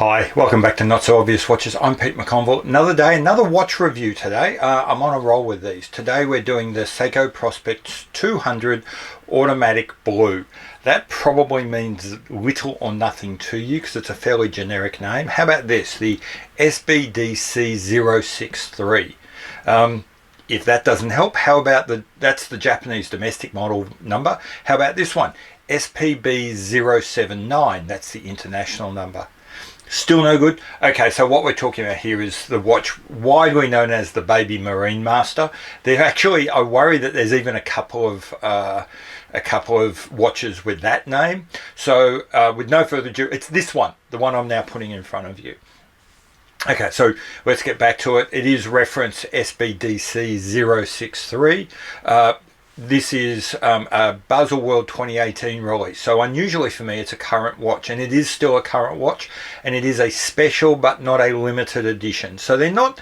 Hi, welcome back to Not So Obvious Watches. I'm Pete McConville. Another day, another watch review today. I'm on a roll with these. Today we're doing the Seiko Prospex 200 Automatic Blue. That probably means little or nothing to you because it's a fairly generic name. How about this, the SBDC 063? If that doesn't help, how about that's the Japanese domestic model number. How about this one, SPB 079? That's the international number. Still no good. Okay, so what we're talking about here is the watch widely known as the baby Marinemaster. There actually, I worry that there's even a couple of watches with that name. So with no further ado, it's this one, the one I'm now putting in front of you. Okay, so let's get back to it. It is reference SBDC 063. This is a Bezel World 2018 release. So unusually for me, it's a current watch, and it is still a current watch, and it is a special but not a limited edition. So they're not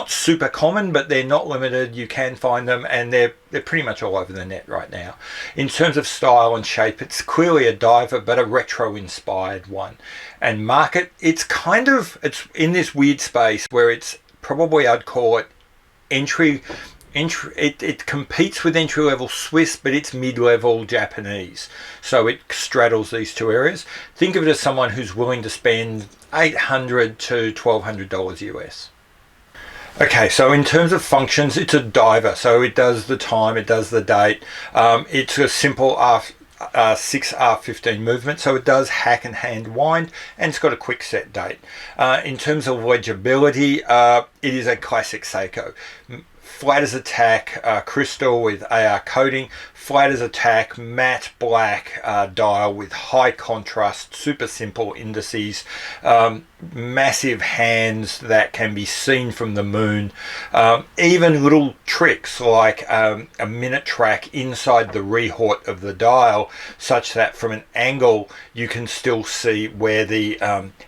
super common, but they're not limited. You can find them, and they're pretty much all over the net right now. In terms of style and shape, it's clearly a diver, but a retro inspired one. And market, it's in this weird space where it's probably, I'd call it it competes with entry-level Swiss, but it's mid-level Japanese. So it straddles these two areas. Think of it as someone who's willing to spend $800 to $1,200 US. Okay, so in terms of functions, it's a diver. So it does the time, it does the date. It's a simple 6R15 movement, so it does hack and hand wind, and it's got a quick set date. In terms of legibility, it is a classic Seiko. Flat as a tack, crystal with AR coating, flat as a tack, matte black dial with high contrast, super simple indices, massive hands that can be seen from the moon, even little tricks like a minute track inside the REHAUT of the dial, such that from an angle you can still see where the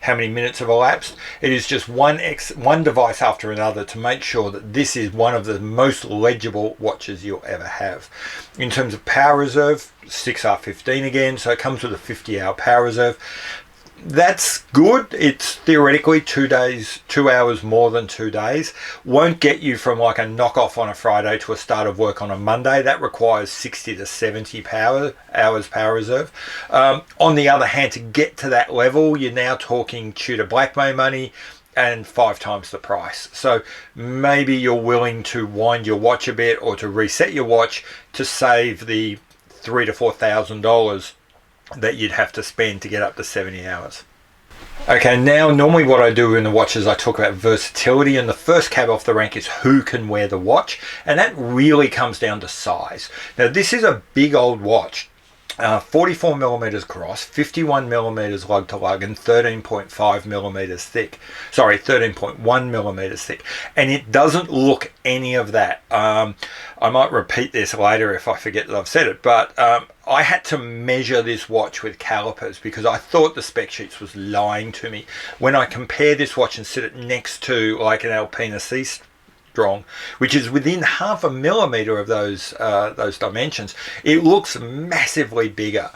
how many minutes have elapsed. It is just one device after another to make sure that this is one of the most legible watches you'll ever have. In terms of power reserve, 6R15 again, so it comes with a 50-hour power reserve. That's good. It's theoretically 2 hours more than 2 days. Won't get you from like a knockoff on a Friday to a start of work on a Monday. That requires 60 to 70 hours power reserve. On the other hand, to get to that level, you're now talking Tudor Black May money and 5 times the price. So maybe you're willing to wind your watch a bit or to reset your watch to save the $3,000 to $4,000 that you'd have to spend to get up to 70 hours. Okay, now normally what I do in the watches, I talk about versatility, and the first cab off the rank is who can wear the watch, and that really comes down to size. Now this is a big old watch. 44 millimeters cross, 51 millimeters lug to lug, and 13.5 millimeters thick. Sorry, 13.1 millimeters thick. And it doesn't look any of that. I might repeat this later if I forget that I've said it, but I had to measure this watch with calipers because I thought the spec sheets was lying to me. When I compare this watch and sit it next to like an Alpina C Strong, which is within 0.5 millimeter of those dimensions, it looks massively bigger.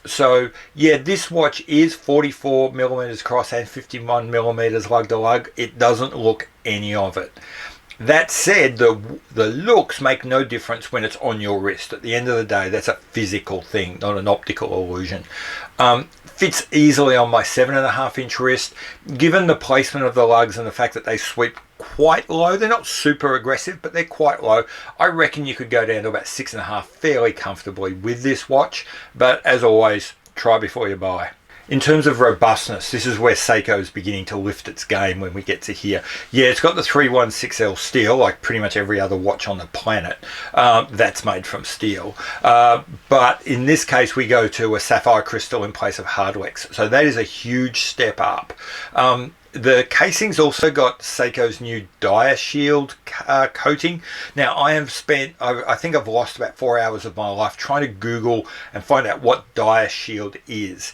So yeah, this watch is 44 millimeters cross and 51 millimeters lug to lug. It doesn't look any of it. That said, the looks make no difference when it's on your wrist. At the end of the day, that's a physical thing, not an optical illusion. Fits easily on my 7.5-inch wrist. Given the placement of the lugs and the fact that they sweep quite low, they're not super aggressive, but they're quite low. I reckon you could go down to about 6.5 fairly comfortably with this watch, but as always, try before you buy. In terms of robustness, this is where Seiko is beginning to lift its game when we get to here. Yeah, it's got the 316L steel, like pretty much every other watch on the planet. That's made from steel. But in this case, we go to a sapphire crystal in place of hardwicks. So that is a huge step up. The casing's also got Seiko's new Dia Shield coating. Now, I think I've lost about 4 hours of my life trying to Google and find out what Dia Shield is.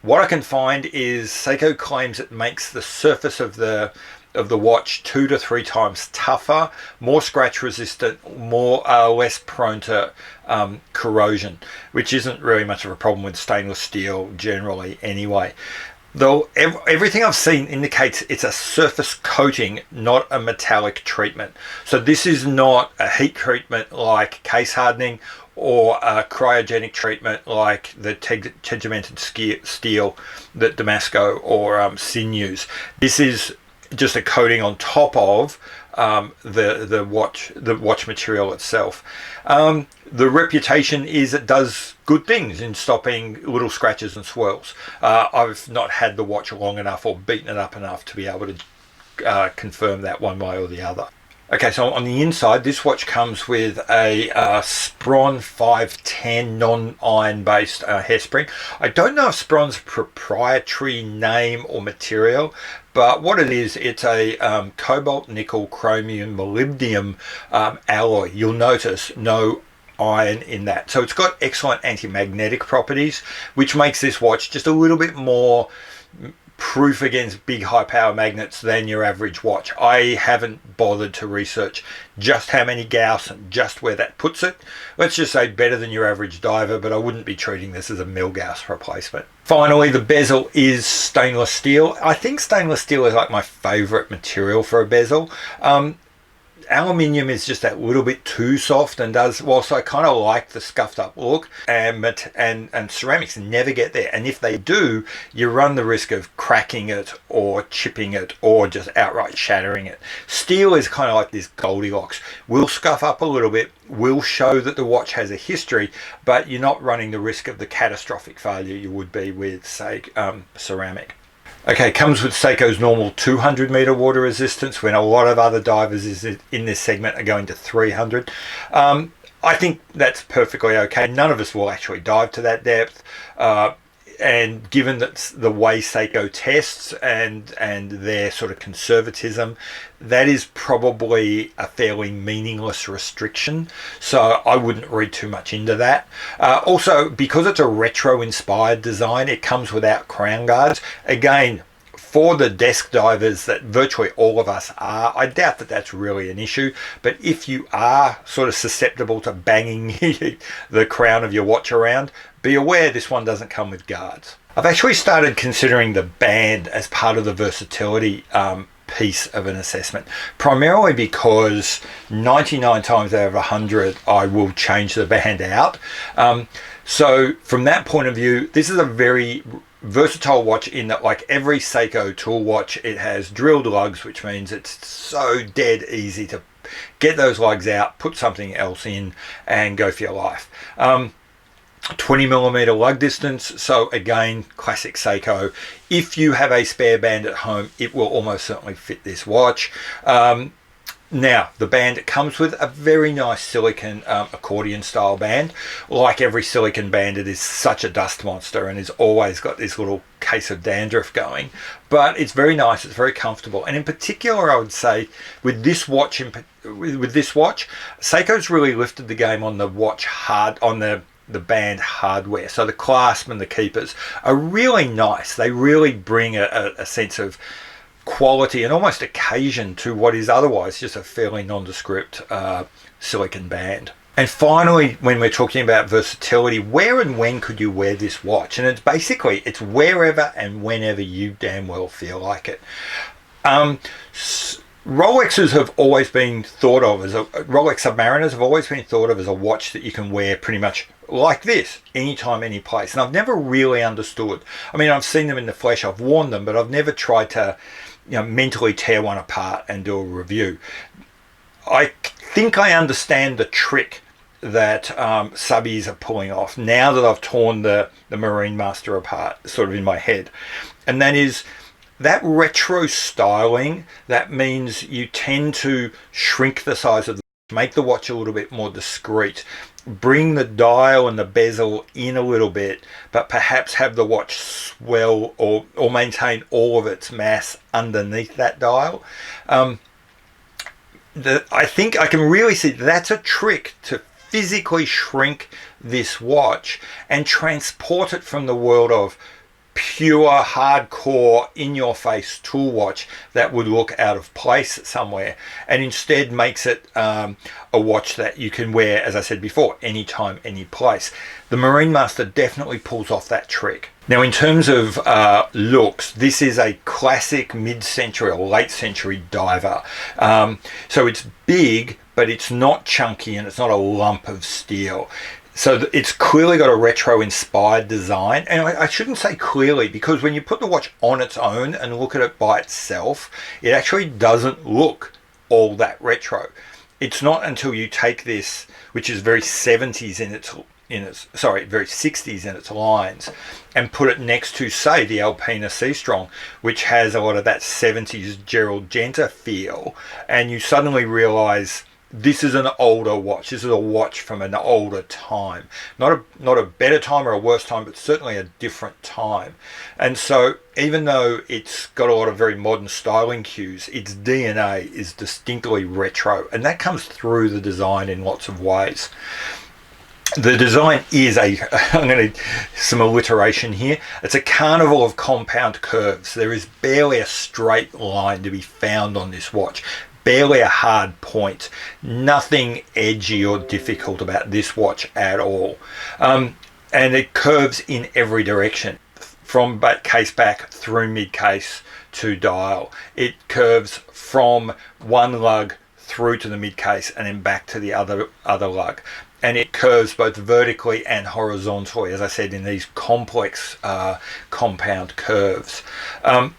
What I can find is Seiko claims it makes the surface of the watch 2 to 3 times tougher, more scratch resistant, less prone to corrosion, which isn't really much of a problem with stainless steel generally anyway. Though everything I've seen indicates it's a surface coating, not a metallic treatment. So this is not a heat treatment like case hardening or a cryogenic treatment like the tegimented steel that Damasco or Sin use. This is just a coating on top of the watch material itself. The reputation is it does good things in stopping little scratches and swirls. I've not had the watch long enough or beaten it up enough to be able to confirm that one way or the other. Okay, so on the inside, this watch comes with a Spron 510 non-iron based hairspring. I don't know if Spron's proprietary name or material, but what it is, it's a cobalt, nickel, chromium, molybdenum alloy. You'll notice no iron in that. So it's got excellent anti-magnetic properties, which makes this watch just a little bit more proof against big high power magnets than your average watch. I haven't bothered to research just how many Gauss and just where that puts it. Let's just say better than your average diver, but I wouldn't be treating this as a mil-Gauss replacement. Finally, the bezel is stainless steel. I think stainless steel is like my favorite material for a bezel. Aluminium is just that little bit too soft and does, whilst I kind of like the scuffed up look, and ceramics never get there, and if they do, you run the risk of cracking it or chipping it or just outright shattering it. Steel is kind of like this Goldilocks, will scuff up a little bit, will show that the watch has a history, but you're not running the risk of the catastrophic failure you would be with, say, ceramic. Okay, comes with Seiko's normal 200 meter water resistance when a lot of other divers in this segment are going to 300. I think that's perfectly okay. None of us will actually dive to that depth. And given that the way Seiko tests and their sort of conservatism, that is probably a fairly meaningless restriction. So I wouldn't read too much into that. Also, because it's a retro-inspired design, it comes without crown guards. Again, for the desk divers that virtually all of us are, I doubt that that's really an issue. But if you are sort of susceptible to banging the crown of your watch around, be aware this one doesn't come with guards. I've actually started considering the band as part of the versatility piece of an assessment, primarily because 99 times out of 100 I will change the band out. So from that point of view, this is a very versatile watch in that, like every Seiko tool watch, it has drilled lugs, which means it's so dead easy to get those lugs out, put something else in and go for your life. 20mm lug distance, so again, classic Seiko. If you have a spare band at home, it will almost certainly fit this watch. Now, the band, it comes with a very nice silicone accordion style band. Like every silicone band, it is such a dust monster and has always got this little case of dandruff going. But it's very nice, it's very comfortable. And in particular, I would say with this watch, Seiko's really lifted the game on the watch the band hardware. So the clasp and the keepers are really nice. They really bring a sense of quality and almost occasion to what is otherwise just a fairly nondescript silicone band. And finally, when we're talking about versatility, where and when could you wear this watch? And it's wherever and whenever you damn well feel like it. Rolexes have always been thought of as Rolex Submariners have always been thought of as a watch that you can wear pretty much like this, anytime, any place. And I've never really understood. I mean, I've seen them in the flesh, I've worn them, but I've never tried to, mentally tear one apart and do a review. I think I understand the trick that subbies are pulling off now that I've torn the Marinemaster apart, sort of in my head. And that is that retro styling. That means you tend to shrink the size of the watch, make the watch a little bit more discreet, bring the dial and the bezel in a little bit, but perhaps have the watch swell or maintain all of its mass underneath that dial. I think I can really see that's a trick to physically shrink this watch and transport it from the world of pure hardcore in your face tool watch that would look out of place somewhere, and instead makes it a watch that you can wear, as I said before, anytime, any place. The Marinemaster definitely pulls off that trick. Now, in terms of looks, this is a classic mid-century or late-century diver. So it's big, but it's not chunky and it's not a lump of steel. So it's clearly got a retro-inspired design. And I shouldn't say clearly, because when you put the watch on its own and look at it by itself, it actually doesn't look all that retro. It's not until you take this, which is very 70s very 60s in its lines, and put it next to, say, the Alpina Seastrong, which has a lot of that 70s Gerald Genta feel, and you suddenly realize this is an older watch. This is a watch from an older time, not a better time or a worse time, but certainly a different time. And so even though it's got a lot of very modern styling cues, its DNA is distinctly retro, and that comes through the design in lots of ways. The design is I'm going to some alliteration here. It's a carnival of compound curves. There is barely a straight line to be found on this watch. Barely a hard point. Nothing edgy or difficult about this watch at all. And it curves in every direction, from case back through mid case to dial. It curves from one lug through to the mid case and then back to the other lug. And it curves both vertically and horizontally, as I said, in these complex compound curves. And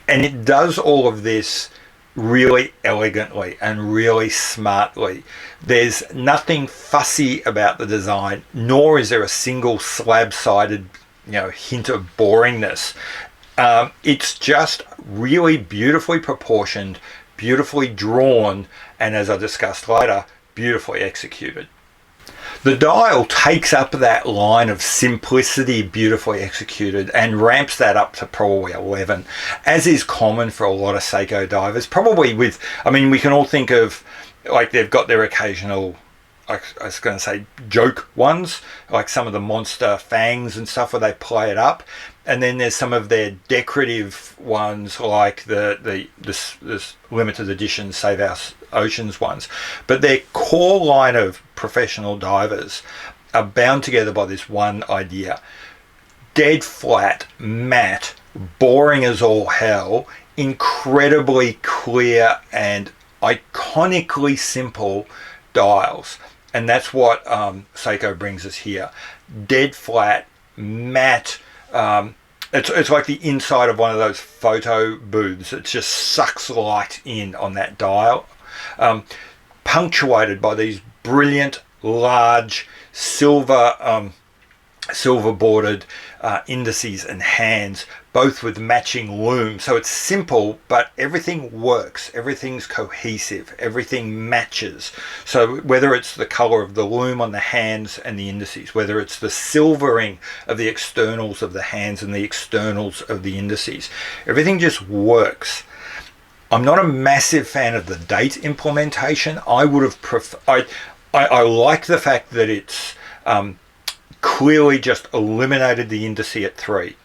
it does all of this really elegantly and really smartly. There's nothing fussy about the design, nor is there a single slab-sided, hint of boringness. It's just really beautifully proportioned, beautifully drawn, and as I discussed later, beautifully executed. The dial takes up that line of simplicity, beautifully executed, and ramps that up to probably 11, as is common for a lot of Seiko divers. Probably we can all think of, like, they've got their occasional, I was going to say, joke ones, like some of the monster fangs and stuff where they play it up. And then there's some of their decorative ones, like this limited edition Save Our Oceans ones. But their core line of professional divers are bound together by this one idea: dead flat, matte, boring as all hell, incredibly clear and iconically simple dials. And that's what Seiko brings us here. Dead flat, matte. It's like the inside of one of those photo booths. It just sucks light in on that dial. Punctuated by these brilliant, large, silver bordered indices and hands, both with matching lume. So it's simple, but everything works. Everything's cohesive. Everything matches. So whether it's the color of the lume on the hands and the indices, whether it's the silvering of the externals of the hands and the externals of the indices, everything just works. I'm not a massive fan of the date implementation. I would have preferred. I like the fact that it's clearly just eliminated the indice at 3.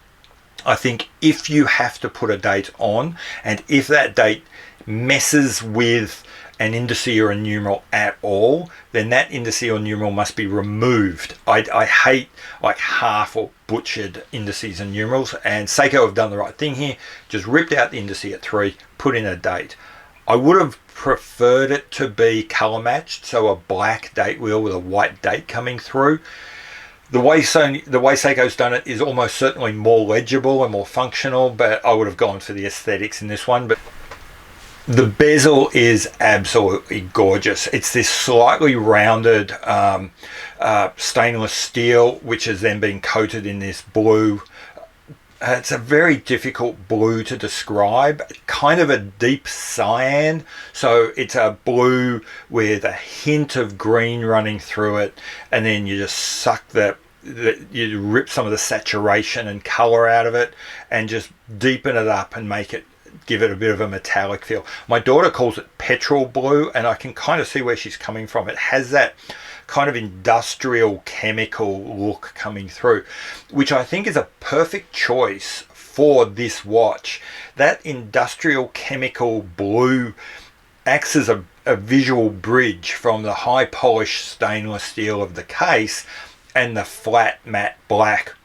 I think if you have to put a date on, and if that date messes with an indice or a numeral at all, then that indice or numeral must be removed. I hate like half or butchered indices and numerals, and Seiko have done the right thing here. Just ripped out the indice at 3, put in a date. I would have preferred it to be color matched, so a black date wheel with a white date coming through. The way Seiko's done it is almost certainly more legible and more functional, but I would have gone for the aesthetics in this one. But the bezel is absolutely gorgeous. It's this slightly rounded stainless steel, which has then been coated in this blue. It's a very difficult blue to describe, kind of a deep cyan. So it's a blue with a hint of green running through it, and then you just suck you rip some of the saturation and color out of it and just deepen it up and give it a bit of a metallic feel. My daughter calls it petrol blue, and I can kind of see where she's coming from. It has that kind of industrial chemical look coming through, which I think is a perfect choice for this watch. That industrial chemical blue acts as a visual bridge from the high polished stainless steel of the case and the flat matte black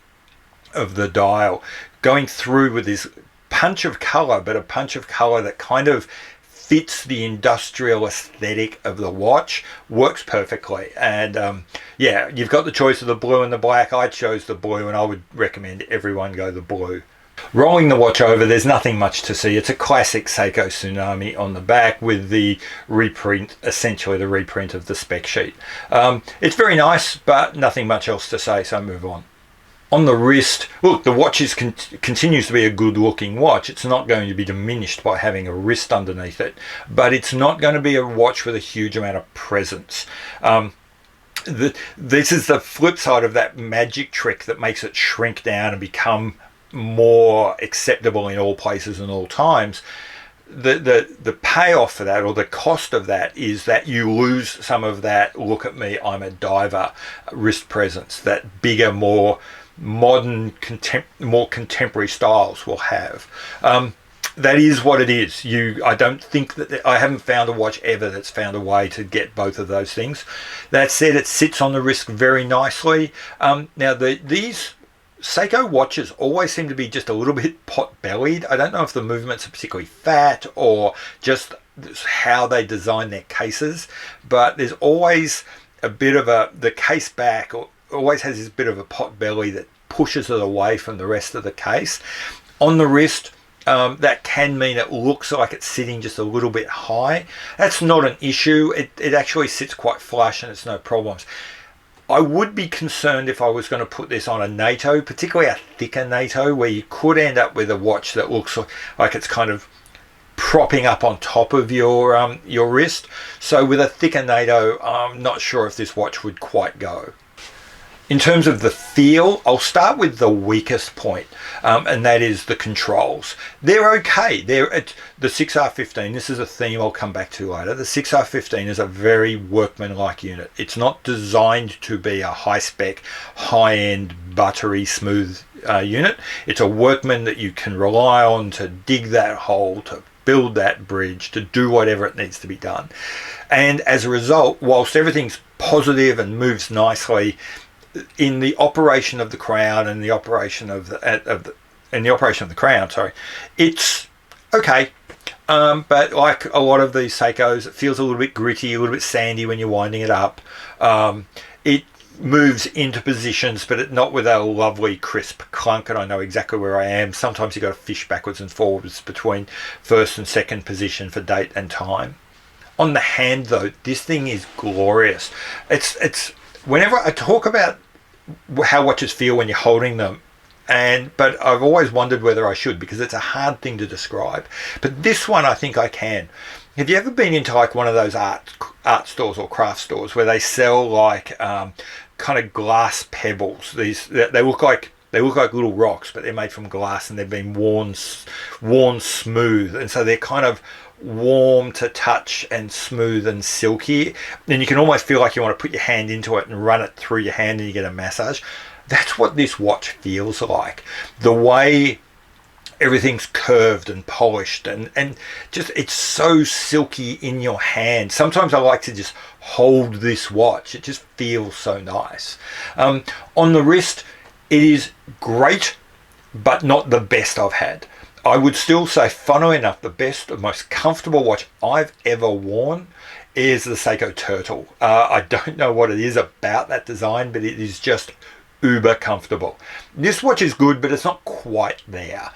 of the dial, going through with this punch of color, but a punch of color that kind of fits the industrial aesthetic of the watch, works perfectly. And yeah, you've got the choice of the blue and the black. I chose the blue, and I would recommend everyone go the blue. Rolling the watch over, there's nothing much to see. It's a classic Seiko Tsunami on the back with the reprint, essentially the reprint of the spec sheet. It's very nice, but nothing much else to say, so move on. On the wrist, look, the watch continues to be a good looking watch. It's not going to be diminished by having a wrist underneath it, but it's not going to be a watch with a huge amount of presence. This is the flip side of that magic trick that makes it shrink down and become more acceptable in all places and all times. The payoff for that, or the cost of that, is that you lose some of that look at me, I'm a diver wrist presence that bigger, more modern, more contemporary styles will have. That is what it is. I don't think that I haven't found a watch ever that's found a way to get both of those things. That said, it sits on the wrist very nicely. Now these Seiko watches always seem to be just a little bit pot-bellied. I don't know if the movements are particularly fat or just how they design their cases, but there's always a bit of the case back always has this bit of a pot belly that pushes it away from the rest of the case. On the wrist, that can mean it looks like it's sitting just a little bit high. That's not an issue. It actually sits quite flush and it's no problems. I would be concerned if I was going to put this on a NATO, particularly a thicker NATO, where you could end up with a watch that looks like it's kind of propping up on top of your wrist. So with a thicker NATO, I'm not sure if this watch would quite go. In terms of the feel, I'll start with the weakest point, and that is the controls. They're okay. The 6R15, this is a theme I'll come back to later. The 6R15 is a very workmanlike unit. It's not designed to be a high-spec, high-end, buttery, smooth unit. It's a workman that you can rely on to dig that hole, to build that bridge, to do whatever it needs to be done. And as a result, whilst everything's positive and moves nicely, in the operation of the crown and the operation of the crown, sorry, it's okay. But like a lot of these Seikos, it feels a little bit gritty, a little bit sandy when you're winding it up. It moves into positions, but not with a lovely crisp clunk, and I know exactly where I am. Sometimes you've got to fish backwards and forwards between first and second position for date and time. On the hand though, this thing is glorious. It's whenever I talk about how watches feel when you're holding them, but I've always wondered whether I should, because it's a hard thing to describe. But this one, I think I can. Have you ever been into like one of those art stores or craft stores where they sell like kind of glass pebbles? They look like little rocks, but they're made from glass and they've been worn smooth, and so they're kind of warm to touch and smooth and silky, and you can almost feel like you want to put your hand into it and run it through your hand and you get a massage. That's what this watch feels like. The way everything's curved and polished and just, it's so silky in your hand. Sometimes I like to just hold this watch. It just feels so nice. On the wrist, it is great, but not the best I've had. I would still say, funnily enough, the best and most comfortable watch I've ever worn is the Seiko Turtle. I don't know what it is about that design, but it is just uber comfortable. This watch is good, but it's not quite there.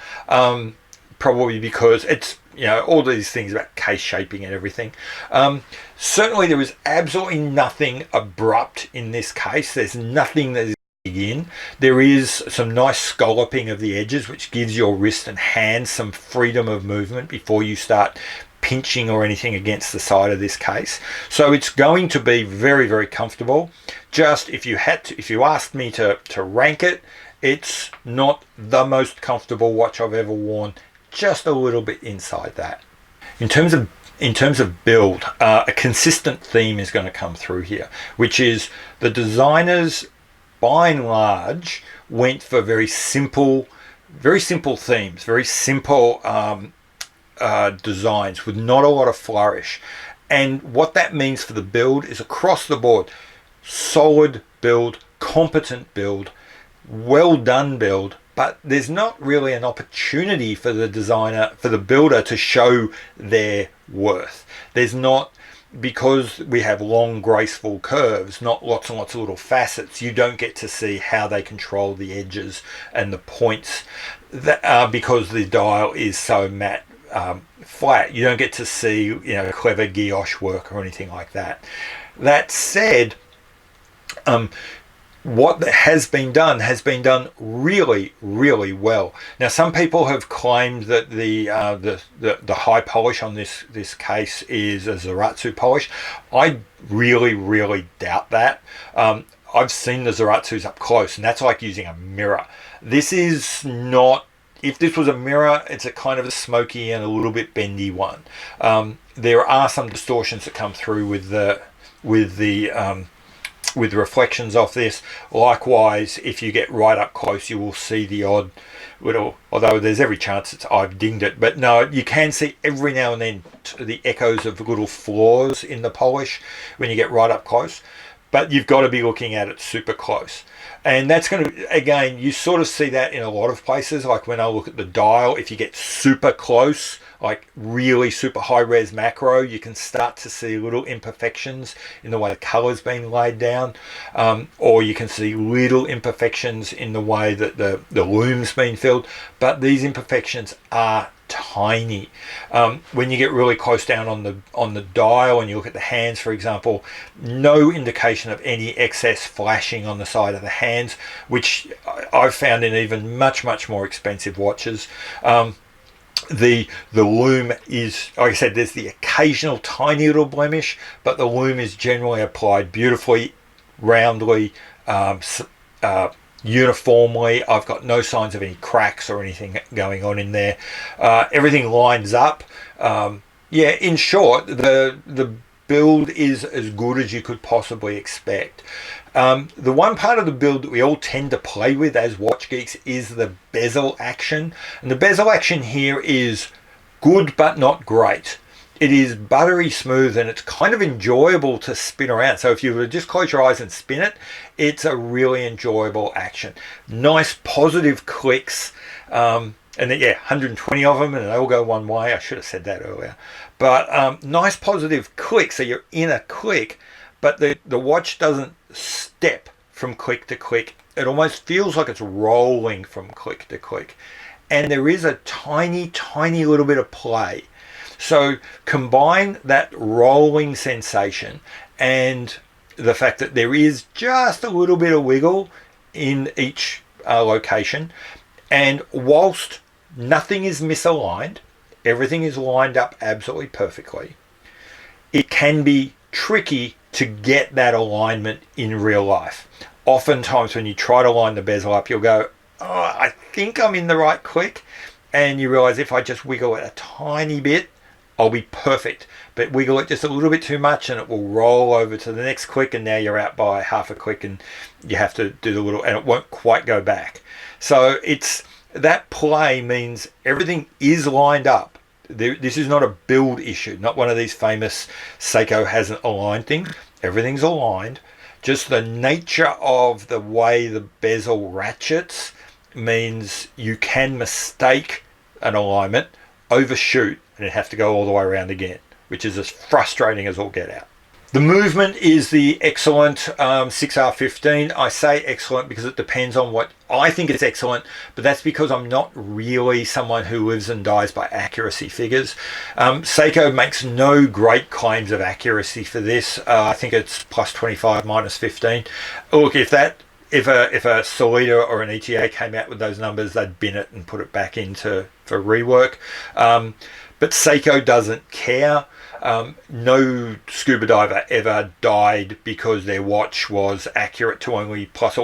Probably because it's, all these things about case shaping and everything. Certainly there is absolutely nothing abrupt in this case. There's nothing that is in. There is some nice scalloping of the edges, which gives your wrist and hand some freedom of movement before you start pinching or anything against the side of this case. So it's going to be very, very comfortable. Just if you asked me to rank it, it's not the most comfortable watch I've ever worn, just a little bit inside that. In terms of build, a consistent theme is going to come through here, which is the designers by and large went for very simple themes, very simple designs with not a lot of flourish. And what that means for the build is across the board, solid build, competent build, well done build, but there's not really an opportunity for the designer, for the builder, to show their worth. There's not, because we have long graceful curves, not lots and lots of little facets. You don't get to see how they control the edges and the points, that because the dial is so matte flat. You don't get to see, you know, clever guilloche work or anything like that. That said, what has been done really, really well. Now, some people have claimed that the high polish on this case is a Zaratsu polish. I really doubt that. I've seen the Zaratsus up close, and that's like using a mirror. This is not. If this was a mirror, it's a kind of a smoky and a little bit bendy one. There are some distortions that come through with the reflections off this. Likewise, if you get right up close, you will see the odd little, although there's every chance I've dinged it, but no, you can see every now and then the echoes of little flaws in the polish when you get right up close. But you've got to be looking at it super close. And that's going to, again, you sort of see that in a lot of places. Like when I look at the dial, if you get super close, like really super high res macro, you can start to see little imperfections in the way the color's been laid down, or you can see little imperfections in the way that the loom's been filled. But these imperfections are tiny. When you get really close down on the dial and you look at the hands, for example, no indication of any excess flashing on the side of the hands, which I've found in even much more expensive watches. The loom is, like I said, there's the occasional tiny little blemish, but the loom is generally applied beautifully, roundly, uniformly. I've got no signs of any cracks or anything going on in there. Everything lines up. Yeah, in short, the build is as good as you could possibly expect. The one part of the build that we all tend to play with as watch geeks is the bezel action. And the bezel action here is good but not great. It is buttery smooth and it's kind of enjoyable to spin around. So if you were to just close your eyes and spin it, it's a really enjoyable action. Nice positive clicks. And then, yeah, 120 of them and they all go one way. I should have said that earlier. But nice positive click. So you're in a click, but the watch doesn't step from click to click. It almost feels like it's rolling from click to click. And there is a tiny little bit of play. So combine that rolling sensation and the fact that there is just a little bit of wiggle in each location. And whilst nothing is misaligned, everything is lined up absolutely perfectly, it can be tricky to get that alignment in real life. Oftentimes when you try to line the bezel up, you'll go, oh, I think I'm in the right click. And you realize if I just wiggle it a tiny bit, I'll be perfect. But wiggle it just a little bit too much and it will roll over to the next click, and now you're out by half a click and you have to do the little, and it won't quite go back. So it's that play means everything is lined up. This is not a build issue, not one of these famous Seiko hasn't aligned things. Everything's aligned. Just the nature of the way the bezel ratchets means you can mistake an alignment, overshoot, and have to go all the way around again, which is as frustrating as all get out. The movement is the excellent 6R15. I say excellent because it depends on what I think it's excellent, but that's because I'm not really someone who lives and dies by accuracy figures. Seiko makes no great claims of accuracy for this. I think it's plus 25, minus 15. Look, if a Solita or an ETA came out with those numbers, they'd bin it and put it back into for rework. But Seiko doesn't care. No scuba diver ever died because their watch was accurate to only plus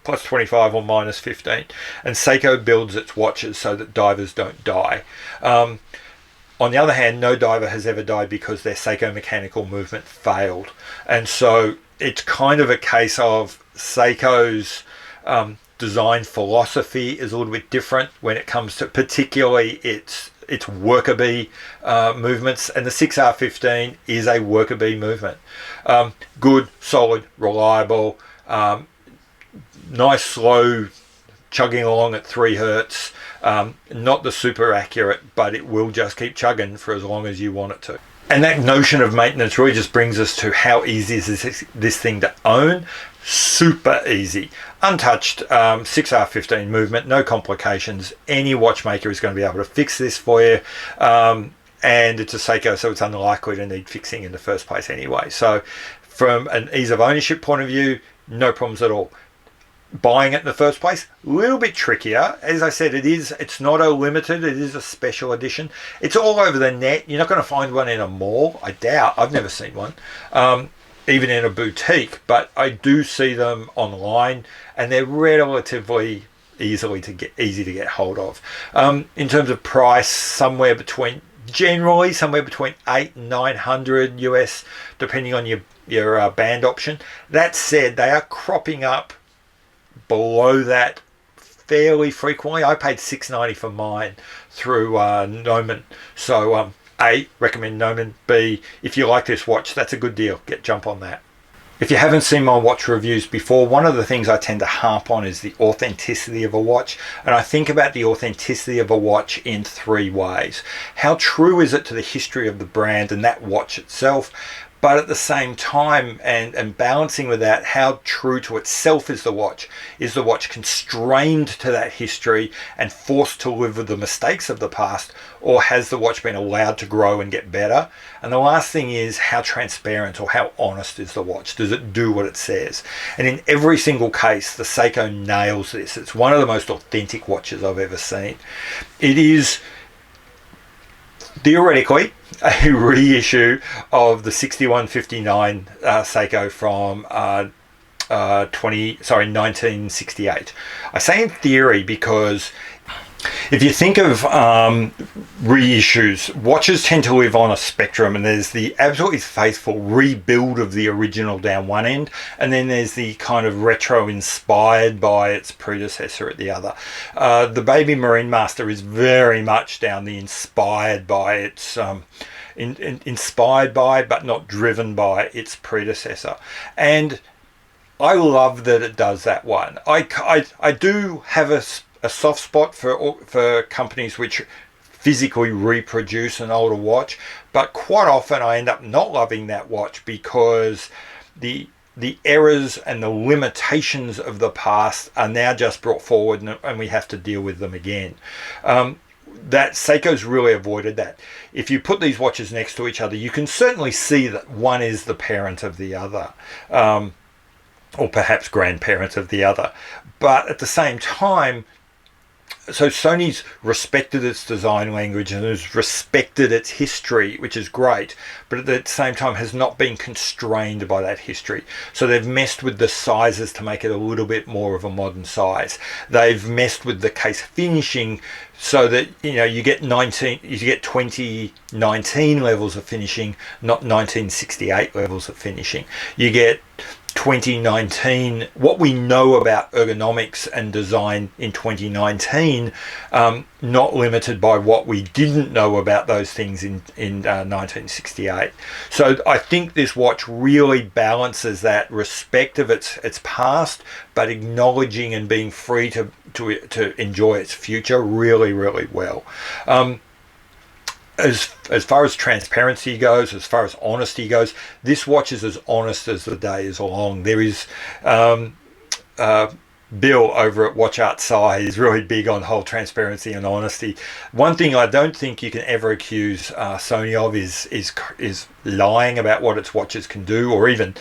25 or minus 15. And Seiko builds its watches so that divers don't die. On the other hand, no diver has ever died because their Seiko mechanical movement failed. And so it's kind of a case of Seiko's design philosophy is a little bit different when it comes to particularly its worker bee movements, and the 6R15 is a worker bee movement. Good, solid, reliable, nice slow chugging along at 3 hertz. Not the super accurate, but it will just keep chugging for as long as you want it to. And that notion of maintenance really just brings us to how easy is this thing to own. Super easy, untouched, 6R15 movement, no complications. Any watchmaker is going to be able to fix this for you, and it's a Seiko, so it's unlikely to need fixing in the first place anyway. So from an ease of ownership point of view, no problems at all. Buying it in the first place, a little bit trickier. As I said, it's not a limited, it is a special edition. It's all over the net. You're not going to find one in a mall, I doubt. I've never seen one, even in a boutique, but I do see them online, and they're relatively easy to get hold of. In terms of price, generally somewhere between $800 and $900 US, depending on your band option. That said, they are cropping up below that fairly frequently. I paid $690 for mine through Nomen. So A, recommend Nomen. B, if you like this watch, that's a good deal. Jump on that. If you haven't seen my watch reviews before, one of the things I tend to harp on is the authenticity of a watch. And I think about the authenticity of a watch in 3 ways. How true is it to the history of the brand and that watch itself? But at the same time, and balancing with that, how true to itself is the watch? Is the watch constrained to that history and forced to live with the mistakes of the past? Or has the watch been allowed to grow and get better? And the last thing is, how transparent or how honest is the watch? Does it do what it says? And in every single case, the Seiko nails this. It's one of the most authentic watches I've ever seen. It is theoretically a reissue of the 6159 Seiko from 1968. I say in theory because if you think of reissues, watches tend to live on a spectrum, and there's the absolutely faithful rebuild of the original down one end, and then there's the kind of retro inspired by its predecessor at the other. The baby Marinemaster is very much down the inspired by its inspired by but not driven by its predecessor. And I love that it does that one. I do have a soft spot for companies which physically reproduce an older watch, but quite often I end up not loving that watch because the errors and the limitations of the past are now just brought forward, and we have to deal with them again. That Seiko's really avoided that. If you put these watches next to each other, you can certainly see that one is the parent of the other, or perhaps grandparent of the other. But at the same time, so Sony's respected its design language and has respected its history, which is great, but at the same time has not been constrained by that history. So they've messed with the sizes to make it a little bit more of a modern size. They've messed with the case finishing so that you get 2019 levels of finishing, not 1968 levels of finishing. You get 2019, what we know about ergonomics and design in 2019, not limited by what we didn't know about those things in 1968. So I think this watch really balances that respect of its past, but acknowledging and being free to enjoy its future really, really well. As far as transparency goes, as far as honesty goes, this watch is as honest as the day is long. There is Bill over at Watch Outside is really big on whole transparency and honesty. One thing I don't think you can ever accuse Sony of is lying about what its watches can do, or even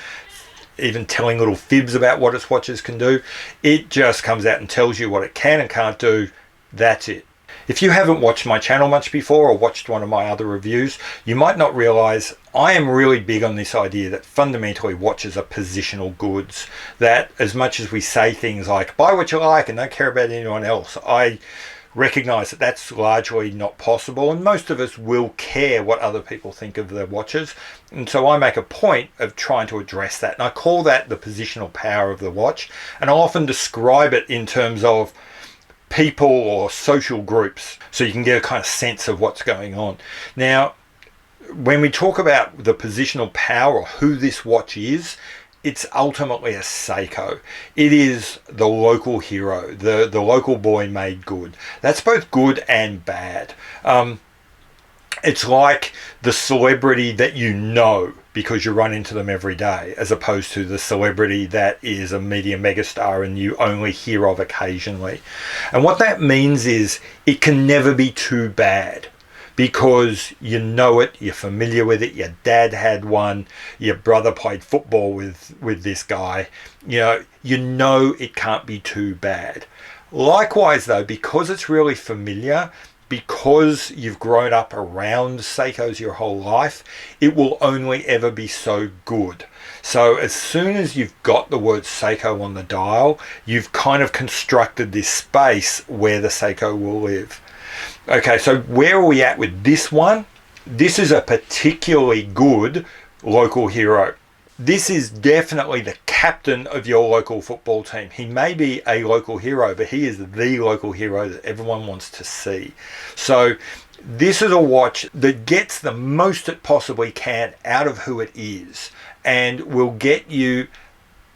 telling little fibs about what its watches can do. It just comes out and tells you what it can and can't do. That's it. If you haven't watched my channel much before, or watched one of my other reviews, you might not realize I am really big on this idea that fundamentally watches are positional goods. That as much as we say things like buy what you like and don't care about anyone else, I recognize that that's largely not possible, and most of us will care what other people think of their watches. And so I make a point of trying to address that, and I call that the positional power of the watch. And I'll often describe it in terms of people or social groups, so you can get a kind of sense of what's going on. Now, when we talk about the positional power or who this watch is, it's ultimately a Seiko. It is the local hero, the local boy made good. That's both good and bad. It's like the celebrity that you know because you run into them every day, as opposed to the celebrity that is a media megastar and you only hear of occasionally. And what that means is it can never be too bad, because you know it, you're familiar with it, your dad had one, your brother played football with this guy, you know it can't be too bad. Likewise though, because it's really familiar, because you've grown up around Seikos your whole life, it will only ever be so good. So as soon as you've got the word Seiko on the dial, you've kind of constructed this space where the Seiko will live. Okay, so where are we at with this one? This is a particularly good local hero. This is definitely the captain of your local football team. He may be a local hero, but he is the local hero that everyone wants to see. So this is a watch that gets the most it possibly can out of who it is, and will get you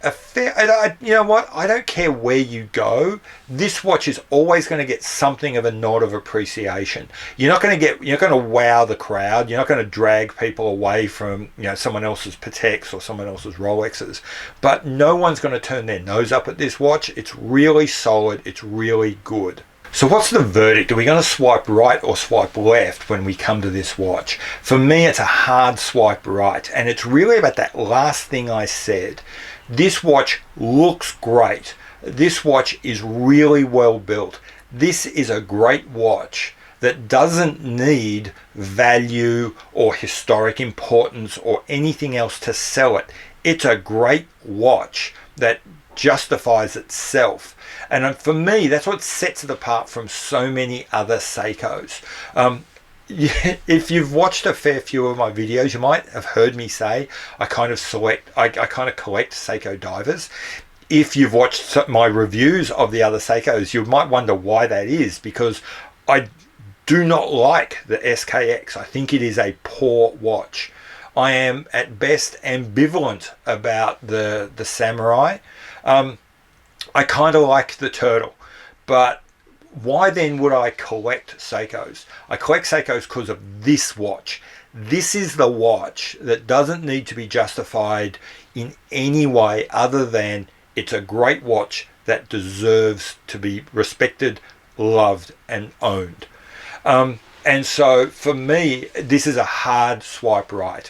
a fair, you know what, I don't care where you go, this watch is always going to get something of a nod of appreciation. You're not going to wow the crowd, you're not going to drag people away from someone else's Pateks or someone else's Rolexes, but no one's going to turn their nose up at this watch. It's really solid, it's really good. So what's the verdict? Are we going to swipe right or swipe left when we come to this watch? For me, it's a hard swipe right, and it's really about that last thing I said. This watch looks great. This watch is really well built. This is a great watch that doesn't need value or historic importance or anything else to sell it. It's a great watch that justifies itself. And for me, that's what sets it apart from so many other Seikos. If you've watched a fair few of my videos, you might have heard me say I kind of collect Seiko divers. If you've watched my reviews of the other Seikos, you might wonder why that is, because I do not like the SKX. I think it is a poor watch. I am at best ambivalent about the Samurai. I kind of like the Turtle, but why then would I collect Seikos? I collect Seikos because of this watch. This is the watch that doesn't need to be justified in any way other than it's a great watch that deserves to be respected, loved, and owned. And so for me, this is a hard swipe right.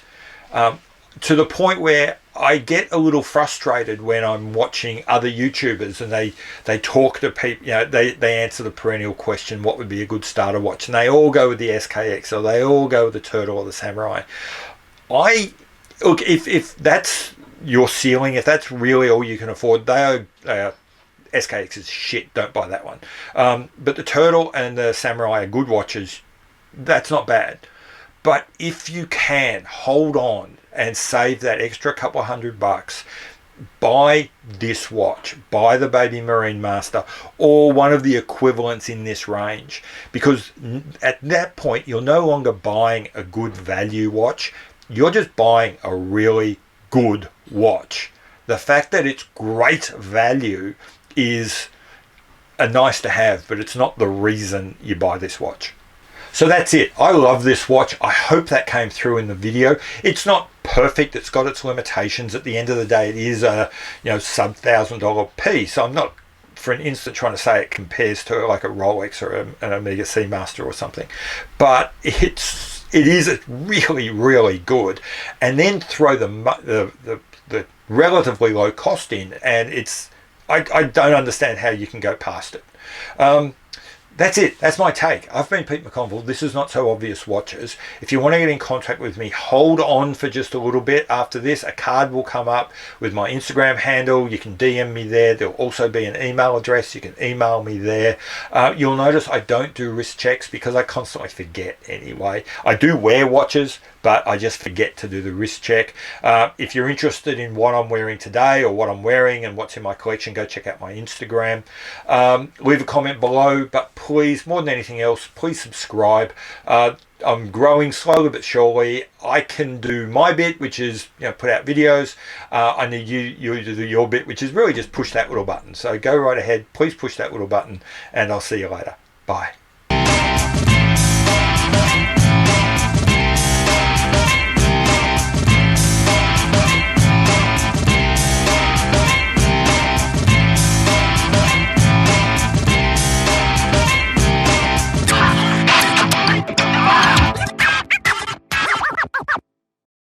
To the point where I get a little frustrated when I'm watching other YouTubers and they talk to people, they answer the perennial question, what would be a good starter watch? And they all go with the SKX, or they all go with the Turtle or the Samurai. Look, if that's your ceiling, if that's really all you can afford, SKX is shit, don't buy that one. But the Turtle and the Samurai are good watches. That's not bad. But if you can, hold on and save that extra couple of $100, buy this watch, buy the baby Marinemaster, or one of the equivalents in this range, because at that point you're no longer buying a good value watch, you're just buying a really good watch. The fact that it's great value is a nice to have, but it's not the reason you buy this watch. So that's it. I love this watch. I hope that came through in the video. It's not perfect. It's got its limitations. At the end of the day, it is a sub $1,000 piece. I'm not for an instant trying to say it compares to like a Rolex or an Omega Seamaster or something, but it is really, really good. And then throw the relatively low cost in, and I don't understand how you can go past it. That's it. That's my take. I've been Pete McConville. This is Not So Obvious Watches. If you want to get in contact with me, hold on for just a little bit. After this, a card will come up with my Instagram handle. You can DM me there. There'll also be an email address. You can email me there. You'll notice I don't do wrist checks because I constantly forget anyway. I do wear watches, but I just forget to do the wrist check. If you're interested in what I'm wearing today or what I'm wearing and what's in my collection, go check out my Instagram. Leave a comment below, but please, more than anything else, please subscribe. I'm growing slowly but surely. I can do my bit, which is, you know, put out videos. I need you to do your bit, which is really just push that little button. So go right ahead, please push that little button, and I'll see you later. Bye.